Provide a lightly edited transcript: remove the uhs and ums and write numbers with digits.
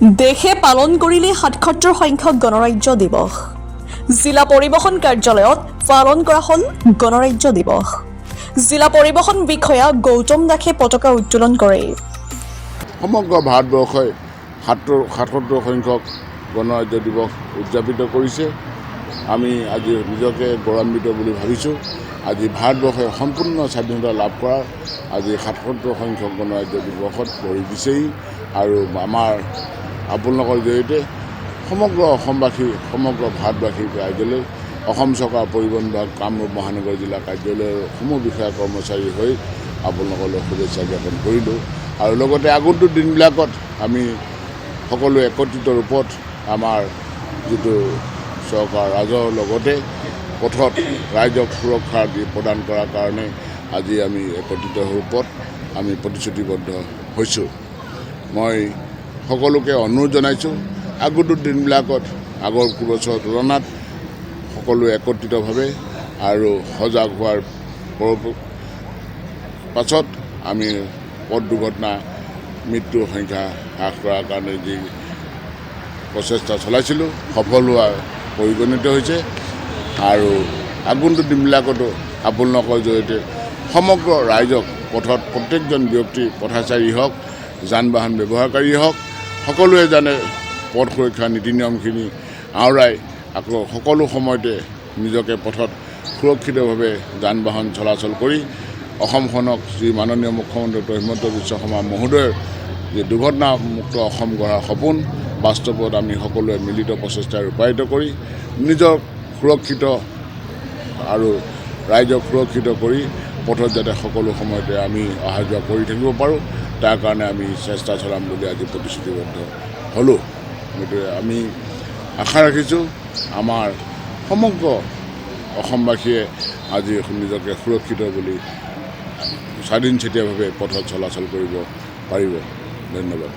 দেশে পালন কৰিলে ৭৭ সংখ্যক গণৰাজ্য দিৱস। জিলা পৰিবহণ কাৰ্যালয়ত পালন কৰা হ'ল গণৰাজ্য দিৱস। জিলা পৰিবহণ বিষয়া গৌতম দাসে পতাকা উত্তোলন কৰে। সমগ্ৰ ভাৰতবৰ্ষই ৭৭ সংখ্যক গণৰাজ্য দিৱস উদযাপিত কৰিছে। আমি আজি নিজকে গৌৰৱান্বিত বুলি ভাবিছোঁ। আজি ভাৰতবৰ্ষই সম্পূৰ্ণ স্বাধীনতা লাভ কৰাৰ আজি ৭৭ সংখ্যক গণৰাজ্য দিৱসত ভৰি দিছেই। আৰু আমাৰ আপোনালোকৰ জৰিয়তে সমগ্ৰ অসমবাসী সমগ্ৰ ভাৰতবাসীৰ ৰাইজলৈ অসম চৰকাৰ পৰিবহণ বিভাগ কামৰূপ মহানগৰ জিলা কাৰ্যালয়ৰ সমূহ বিষয়া কৰ্মচাৰী হৈ আপোনালোকলৈ শুভেচ্ছা জ্ঞাপন কৰিলোঁ। আৰু লগতে আগন্তুক দিনবিলাকত আমি সকলো একত্ৰিত ৰূপত আমাৰ যিটো চৰকাৰ ৰাজহৰ লগতে পথত ৰাইজক সুৰক্ষা প্ৰদান কৰাৰ কাৰণে আজি আমি একত্ৰিত ৰূপত আমি প্ৰতিশ্ৰুতিবদ্ধ হৈছোঁ। মই সকলোকে অনুৰোধ জনাইছোঁ, আগন্তুক দিনবিলাকত আগৰ বছৰৰ তুলনাত সকলো একত্ৰিতভাৱে আৰু সজাগ হোৱাৰ পাছত আমি পথ দুৰ্ঘটনা মৃত্যুৰ সংখ্যা হ্ৰাস কৰাৰ কাৰণে যি প্ৰচেষ্টা চলাইছিলোঁ সফল হোৱাৰ পৰিগণিত হৈছে। আৰু আগন্তুক দিনবিলাকতো আপোনালোকৰ জৰিয়তে সমগ্ৰ ৰাইজক পথত প্ৰত্যেকজন ব্যক্তি পথাচাৰী হওক, যান বাহন ব্যৱহাৰকাৰী হওক, সকলোৱে জানে পথ সুৰক্ষা নীতি নিয়মখিনি আওৰাই আকৌ সকলো সময়তে নিজকে পথত সুৰক্ষিতভাৱে যান বাহন চলাচল কৰি অসমখনক যি মাননীয় মুখ্যমন্ত্ৰী হিমন্ত বিশ্ব শৰ্মা মহোদয়ৰ যি দুৰ্ঘটনামুক্ত অসম গঢ়াৰ সপোন বাস্তৱত আমি সকলোৱে মিলিত প্ৰচেষ্টাৰে ৰূপায়িত কৰি নিজক সুৰক্ষিত আৰু ৰাইজক সুৰক্ষিত কৰি পথত যাতে সকলো সময়তে আমি অহা যোৱা কৰি থাকিব পাৰোঁ তাৰ কাৰণে আমি চেষ্টা চলাম বুলি আজি প্ৰতিশ্ৰুতিবদ্ধ হ'লোঁ। গতিকে আমি আশা ৰাখিছোঁ আমাৰ সমগ্ৰ অসমবাসীয়ে আজি নিজকে সুৰক্ষিত বুলি স্বাধীনচিতীয়াভাৱে পথত চলাচল কৰিব পাৰিব। ধন্যবাদ।